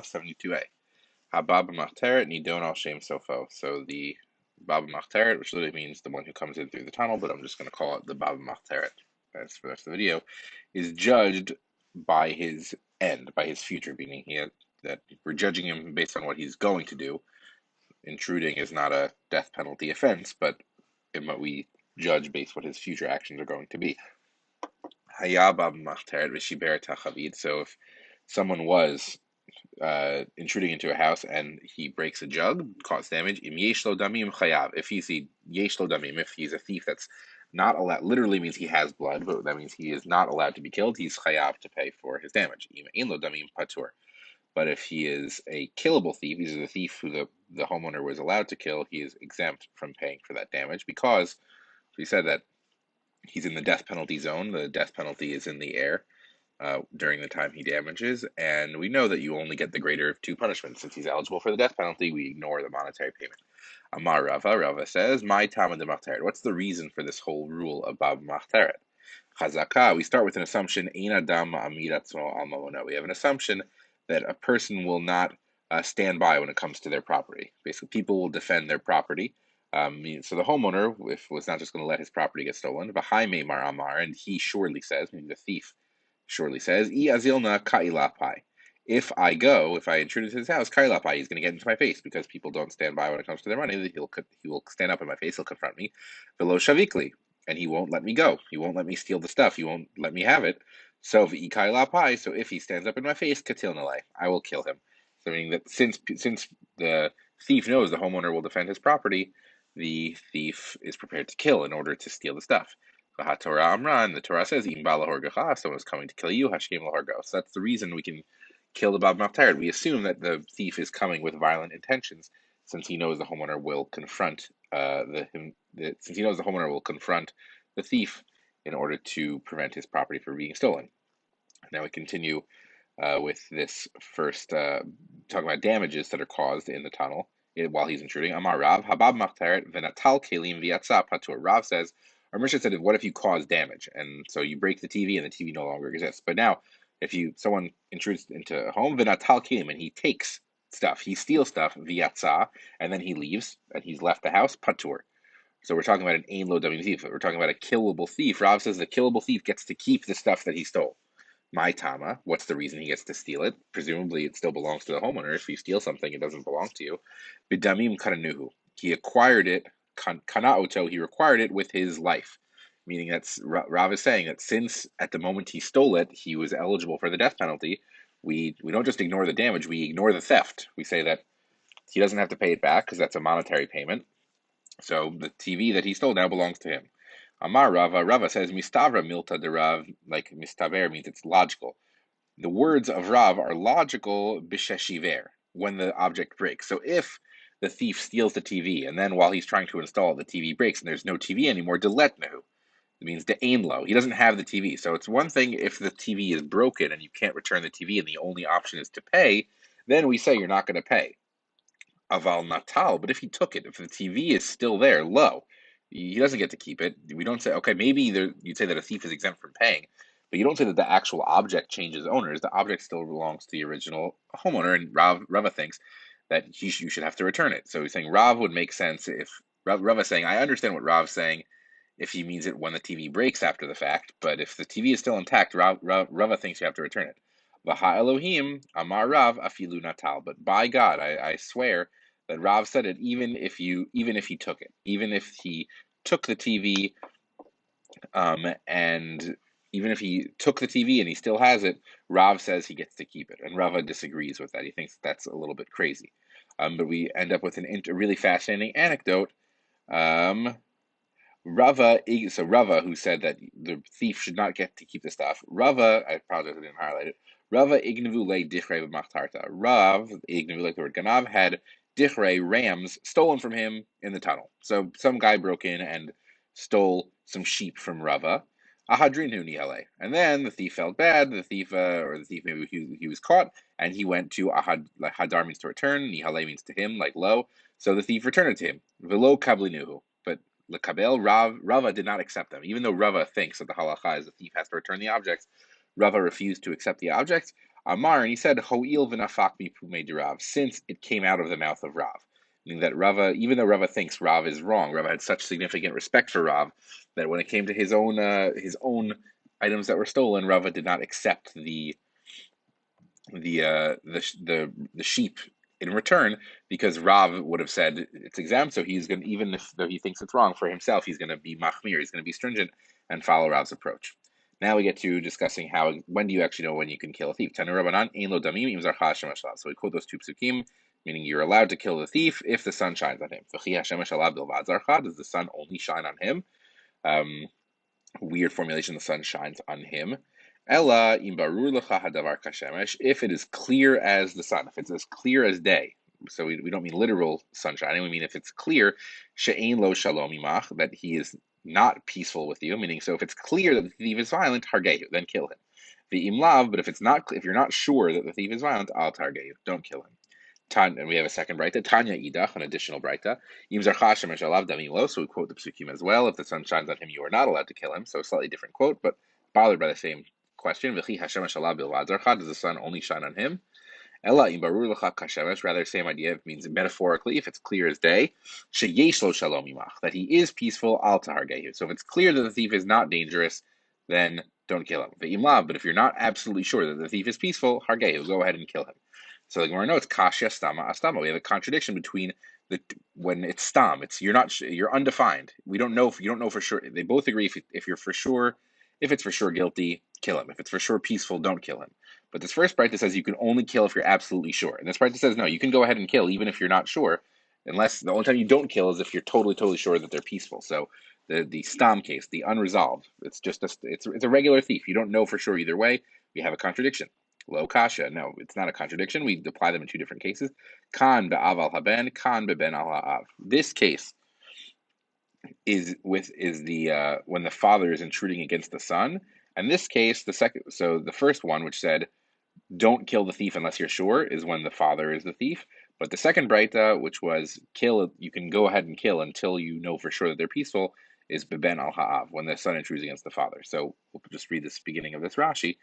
72a. Ha Ba BaMachteret Nidon al Shem Sofo. So the Ba BaMachteret, which literally means the one who comes in through the tunnel, but I'm just going to call it the Ba BaMachteret as for the rest of the video, is judged by his end, by his future, meaning that we're judging him based on what he's going to do. Intruding is not a death penalty offense, but in what we judge based what his future actions are going to be. Haya Ba BaMachteret V'Shiber Tachavid. So if someone was intruding into a house and he breaks a jug, causes damage, im yesh lo damim chayav. If he's a yesh lo damim, if he's a thief that's not allowed, literally means he has blood, but that means he is not allowed to be killed. He's chayav to pay for his damage. Im ein lo damim patur. But if he is a killable thief, he's the thief who the homeowner was allowed to kill, he is exempt from paying for that damage because we said that he's in the death penalty zone. The death penalty is in the air during the time he damages, and we know that you only get the greater of two punishments. Since he's eligible for the death penalty, we ignore the monetary payment. Amar Rava, Rava says, "My Tama de Machteret." What's the reason for this whole rule of Ba BaMachteret? Chazaka. We start with an assumption. Ein adam ma'amid atzmo al mamona. We have an assumption that a person will not stand by when it comes to their property. Basically, people will defend their property. So the homeowner, was not just going to let his property get stolen. V'hai mar amar, and he surely says, meaning the thief surely says, I azilna kailapai. If I intrude into his house, kailapai, he's going to get into my face because people don't stand by when it comes to their money. He will stand up in my face. He'll confront me. Velo shavikli, and he won't let me go. He won't let me steal the stuff. He won't let me have it. So v'ikailapai. So if he stands up in my face, katilnalei, I will kill him. So meaning that since the thief knows the homeowner will defend his property, the thief is prepared to kill in order to steal the stuff. Torah Amran, the Torah says, Im bala horgacha, someone is coming to kill you, hashkem lahorgo. So that's the reason we can kill the Ba BaMachteret. We assume that the thief is coming with violent intentions, since he knows the homeowner will confront the thief in order to prevent his property from being stolen. Now we continue with this first talking about damages that are caused in the tunnel while he's intruding. Amar Rav, Ha Ba BaMachteret v'natal kelim v'yatsa patur. Rav says, our Mishnah said, what if you cause damage? And so you break the TV and the TV no longer exists. But now, if someone intrudes into a home, v'natal kelim, and he takes stuff, he steals stuff, v'yatsa, and then he leaves, and he's left the house, patur. So we're talking about an ein lo damim thief. We're talking about a killable thief. Rav says the killable thief gets to keep the stuff that he stole. My Tama, what's the reason he gets to steal it? Presumably it still belongs to the homeowner. If you steal something, it doesn't belong to you. Bidamim kananuhu. He acquired it, kana'oto, he required it with his life. Meaning that's, Rav is saying that since at the moment he stole it, he was eligible for the death penalty, we don't just ignore the damage, we ignore the theft. We say that he doesn't have to pay it back because that's a monetary payment. So the TV that he stole now belongs to him. Amar Rava, Rava says, Mistavra milta de Rav, like mistaver means it's logical. The words of Rav are logical b'sheshiver, when the object breaks. So if the thief steals the TV, and then while he's trying to install it, the TV breaks, and there's no TV anymore, deletnehu. It means de ainlo. He doesn't have the TV. So it's one thing if the TV is broken and you can't return the TV and the only option is to pay, then we say you're not going to pay. Aval natal, but if he took it, if the TV is still there, low, he doesn't get to keep it. We don't say, okay, maybe you'd say that a thief is exempt from paying, but you don't say that the actual object changes owners. The object still belongs to the original homeowner, and Rava thinks that you should have to return it. So he's saying Rav would make sense if Rava is saying, I understand what Rav's saying if he means it when the TV breaks after the fact, but if the TV is still intact, Rava thinks you have to return it. Vaha Elohim, Amar Rav, Afilu Natal. But by God, I swear that Rav said it even if he took it. Even if he took the TV, and even if he took the TV and he still has it, Rav says he gets to keep it. And Rava disagrees with that. He thinks that's a little bit crazy. But we end up with a really fascinating anecdote. Rava, who said that the thief should not get to keep the stuff. Rava, I apologize I didn't highlight it. Rava ignavu le dichrei b'machtarta. Rav, ignavu, like the word ganav, had dichrei, rams, stolen from him in the tunnel. So some guy broke in and stole some sheep from Rava. Ahadrinu nihale. And then the thief felt bad. The thief maybe he was caught, and he went to ahad, like hadar means to return, nihale means to him, like low. So the thief returned it to him. Velo kablinuhu. But Lekabel, Rava did not accept them. Even though Rava thinks that the halacha is the thief has to return the objects, Rava refused to accept the objects. Amar, and he said, Ho'il v'nafak mipumei de Rav, since it came out of the mouth of Rav. Meaning that Rava, even though Rava thinks Rav is wrong, Rava had such significant respect for Rav that when it came to his own items that were stolen, Rava did not accept the sheep in return, because Rav would have said it's exempt, so he's going to, even if though he thinks it's wrong for himself, he's going to be machmir, he's going to be stringent and follow Rav's approach. Now we get to discussing when do you actually know when you can kill a thief. Tanu Rabbanan ein lo damim im zarcha Hashem hashalal. So we quote those two psukim, meaning you're allowed to kill the thief if the sun shines on him. V'chi Hashem hashalal bilvad zarcha, does the sun only shine on him? Weird formulation, the sun shines on him. Ella im barur lecha hadavar kashemesh, if it is clear as the sun, if it's as clear as day. So we don't mean literal sunshine, we mean if it's clear, she'ein lo shalom imach, that he is not peaceful with you, meaning so if it's clear that the thief is violent, hargehu, then kill him. V'im lav, but if you're not sure that the thief is violent, al targehu, don't kill him. And we have a second braita, Tanya idach, an additional braita. Yim zarcha shemesh alav damim lo, so we quote the psukim as well. If the sun shines on him, you are not allowed to kill him. So a slightly different quote, but bothered by the same question. V'chi hashemesh alav bilvad zarcha, does the sun only shine on him? Ella im barur lecha kashemesh, rather same idea. It means metaphorically, if it's clear as day, sheyesh lo shalom imach, that he is peaceful, al tahargehu. So if it's clear that the thief is not dangerous, then don't kill him. V'im lav, but if you're not absolutely sure that the thief is peaceful, hargehu, go ahead and kill him. So the Gemara notes kasha stama astama. We have a contradiction between when it's stam, you're undefined. You don't know for sure. They both agree if it's for sure guilty, kill him. If it's for sure peaceful, don't kill him. But this first braita says you can only kill if you're absolutely sure. And this braita says no, you can go ahead and kill even if you're not sure, unless the only time you don't kill is if you're totally sure that they're peaceful. So the stam case, the unresolved, it's a regular thief. You don't know for sure either way. We have a contradiction. Lo kasha. No, it's not a contradiction. We apply them in two different cases. Kan be'av al haben, kan be'ben al ha'av. This case is when the father is intruding against the son. And this case, the first one, which said don't kill the thief unless you're sure, is when the father is the thief. But the second braita, which was you can go ahead and kill until you know for sure that they're peaceful, is beben al ha'av, when the son intrudes against the father. So we'll just read this beginning of this Rashi.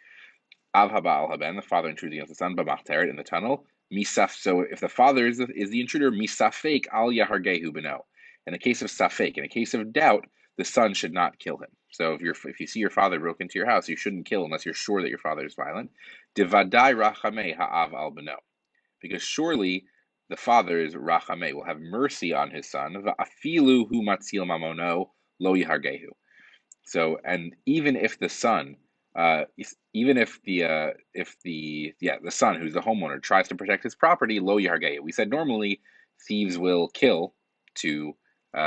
Av haba al haben, the father intrudes against the son, b'machteret, in the tunnel. Misaf. So if the father is the intruder, misafek al yahargehu beno. In the case of safek, in a case of doubt, the son should not kill him. So if you see your father broke into your house, you shouldn't kill unless you're sure that your father is violent. Divadai rachamei ha'av al beno, because surely the father is rachamei, will have mercy on his son. Va'afilu hu matzil mamono lo yahargehu. So, and even if the son, even if the son, who's the homeowner, tries to protect his property, lo yargei. We said normally thieves will kill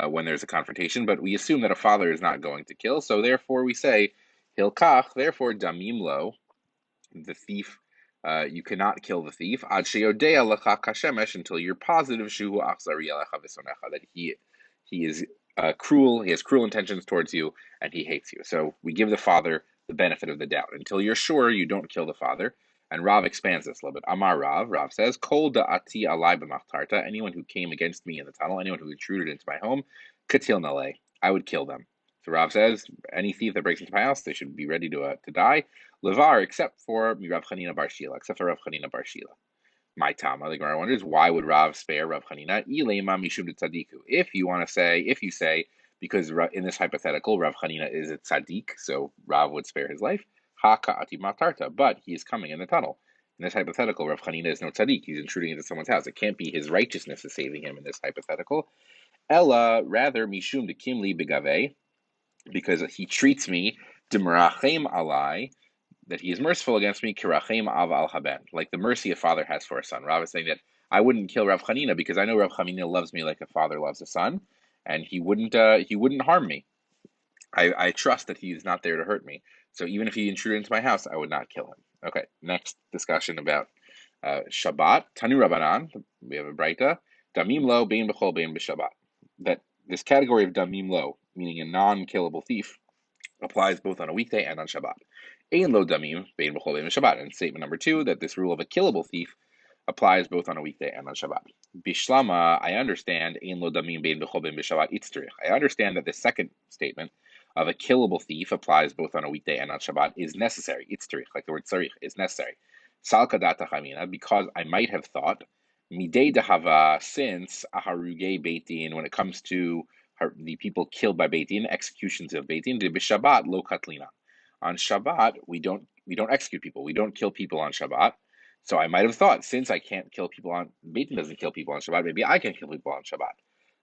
when there's a confrontation, but we assume that a father is not going to kill, so therefore we say hilkach. Therefore damim lo, the thief. You cannot kill the thief ad sheyodea lecha kashemesh, until you're positive shuhu achzari alecha v'sonecha, that he is cruel. He has cruel intentions towards you, and he hates you. So we give the father the benefit of the doubt. Until you're sure, you don't kill the father. And Rav expands this a little bit. Amar Rav says, Kol da'ati alai b'machtarta, anyone who came against me in the tunnel, anyone who intruded into my home, katil nalei, I would kill them. So Rav says, any thief that breaks into my house, they should be ready to die. Levar, except for Rav Chanina bar Shila, My Tama, the Gemara wonders, why would Rav spare Rav Chanina? Ilema mishum tzadiku. If you say, because in this hypothetical, Rav Chanina is a tzaddik, so Rav would spare his life. Haka ati matarta, but he is coming in the tunnel. In this hypothetical, Rav Chanina is no tzaddik. He's intruding into someone's house. It can't be his righteousness is saving him in this hypothetical. Ella, rather, mishum dekimli begave, because he treats me demrachem alai, that he is merciful against me, kirachem av al haben, like the mercy a father has for a son. Rav is saying that I wouldn't kill Rav Chanina because I know Rav Chanina loves me like a father loves a son, and he wouldn't harm me. I trust that he is not there to hurt me. So even if he intruded into my house, I would not kill him. Okay, next discussion about Shabbat. Tanu Rabbanan, we have a braita. Damim lo bein b'chol bein b'Shabbat. That this category of damim lo, meaning a non-killable thief, applies both on a weekday and on Shabbat. Ein lo damim bein b'chol bein b'Shabbat. And statement number 2, that this rule of a killable thief applies both on a weekday and on Shabbat. Bishlama, I understand ein lo damim bein b'chol bein b'Shabbat itztrich. I understand that the second statement of a killable thief applies both on a weekday and on Shabbat is necessary. Itztrich, like the word tzarich, is necessary. Salka data chamina, because I might have thought, midei dahava, since aharuge beitin, when it comes to the people killed by beitin, executions of beitin, de b'Shabbat lo katlina. On Shabbat, we don't execute people. We don't kill people on Shabbat. So I might have thought, since I can't kill people on beitin doesn't kill people on Shabbat, maybe I can kill people on Shabbat.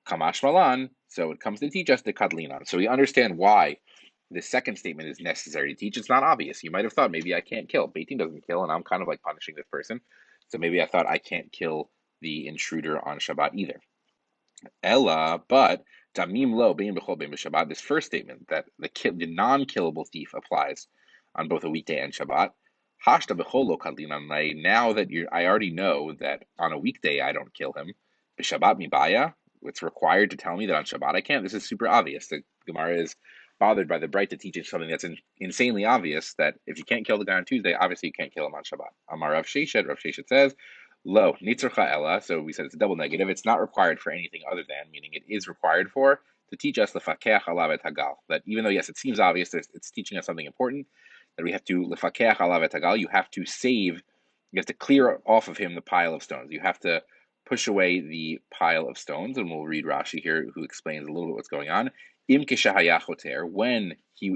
Kamash malan. So it comes to teach us the kadlinan. So we understand why the second statement is necessary to teach. It's not obvious. You might have thought, maybe I can't kill. Beitin doesn't kill, and I'm kind of like punishing this person. So maybe I thought I can't kill the intruder on Shabbat either. Ella, but damim lo bein b'chol bein b'Shabbat. This first statement that the non-killable thief applies on both a weekday and Shabbat. Hashta b'chol lo kadlinan. Now that I already know that on a weekday I don't kill him. B'Shabbat mibaya. It's required to tell me that on Shabbat I can't. This is super obvious. The Gemara is bothered by the Breita teaching something that's insanely obvious, that if you can't kill the guy on Tuesday, obviously you can't kill him on Shabbat. Amar Rav Sheshet says, lo, nitzurcha ella, so we said it's a double negative. It's not required for anything other than, meaning it is required for, to teach us lefakeach alav et hagal. That even though, yes, it seems obvious, it's teaching us something important, that we have to lefakeach alav et hagal, you have to clear off of him the pile of stones. You have to push away the pile of stones, and we'll read Rashi here, who explains a little bit what's going on. Im keshahayachoter, when he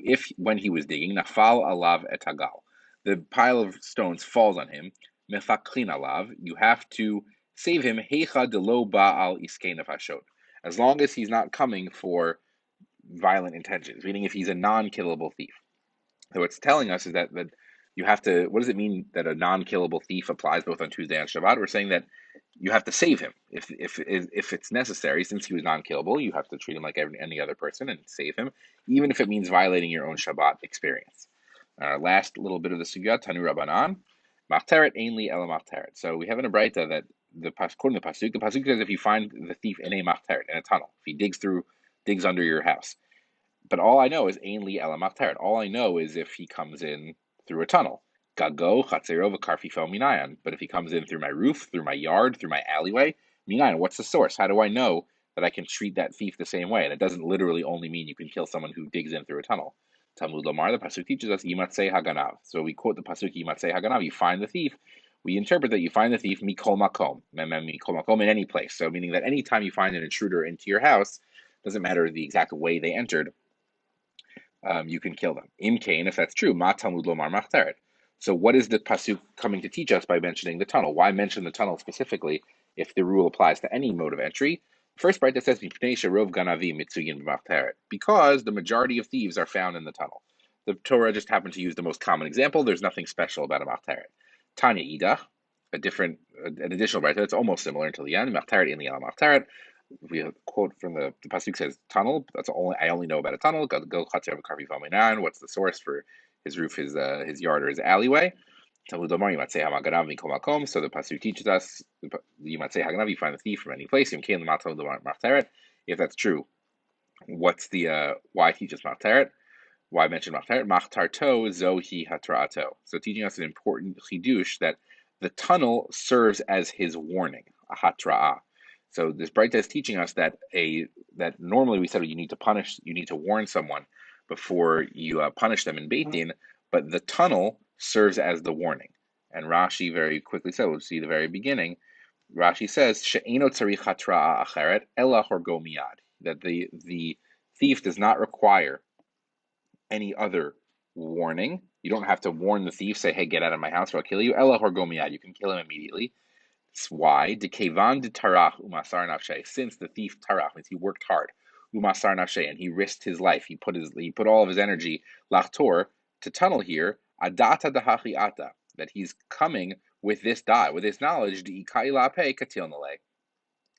was digging, nafal alav et hagal, the pile of stones falls on him. Mefakrin alav, you have to save him. Heicha de lo ba'al iskei nefashot, as long as he's not coming for violent intentions, meaning if he's a non-killable thief. So what's telling us is that you have to. What does it mean that a non-killable thief applies both on Tuesday and Shabbat? We're saying that you have to save him if it's necessary. Since he was non-killable, you have to treat him like any other person and save him, even if it means violating your own Shabbat experience. Last little bit of the sugya, Tanu Rabbanan, Machteret ainli ela machteret. So we have in a Breita that according to the pasuk says if you find the thief in a machteret, in a tunnel, if he digs under your house. But all I know is ainli ela machteret. All I know is if he comes in through a tunnel. Gago chatzero v'karfifo minayan. But if he comes in through my roof, through my yard, through my alleyway, minayan, what's the source? How do I know that I can treat that thief the same way? And it doesn't literally only mean you can kill someone who digs in through a tunnel. Talmud Lomar, the pasuk teaches us yimatzei haganav. So we quote the pasuk yimatzei haganav. You find the thief. We interpret that you find the thief mikol makom, mikol makom, in any place. So meaning that any time you find an intruder into your house, doesn't matter the exact way they entered, you can kill them. Im kain, if that's true, ma Talmud Lomar machteret. So what is the pasuk coming to teach us by mentioning the tunnel? Why mention the tunnel specifically if the rule applies to any mode of entry? First Breita says, because the majority of thieves are found in the tunnel. The Torah just happened to use the most common example. There's nothing special about a machteret. Tanya Ida, an additional Breita that's almost similar until the end. Machteret in the machteret. We have a quote from the pasuk says tunnel. I only know about a tunnel. What's the source for his roof, his yard, or his alleyway? So the pasuk teaches us you might say haganav, you find the thief from any place. If that's true, what's the why teach us machteret? Why mention machteret? Machtarto zohi hatrato. So teaching us an important chidush that the tunnel serves as his warning, a hatra'ah. So this Breita is teaching us that normally we said you need to warn someone before you punish them in Beit Din, but the tunnel serves as the warning. And Rashi very quickly said, we'll see the very beginning, Rashi says, She'eno tzarich hatra'a acheret ela horgo miyad, that the thief does not require any other warning. You don't have to warn the thief, say, hey, get out of my house or I'll kill you. Ela horgo miyad, you can kill him immediately. Why? Dekevan de tarach umasar nafshe. Since the thief tarach means he worked hard, umasar nafshe, and he risked his life. He put all of his energy lachtor to tunnel here. Adata dahachi ata, that he's coming with this knowledge. De ikai lape katil nale.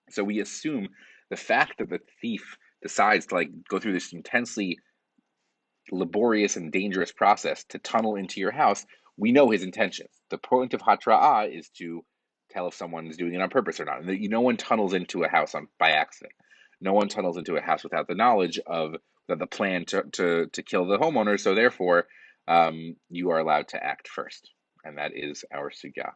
So we assume the fact that the thief decides to go through this intensely laborious and dangerous process to tunnel into your house, we know his intentions. The point of hatra'ah is to tell if someone is doing it on purpose or not. And no one tunnels into a house by accident. No one tunnels into a house without the knowledge of the plan to kill the homeowner. So therefore, you are allowed to act first. And that is our sugya.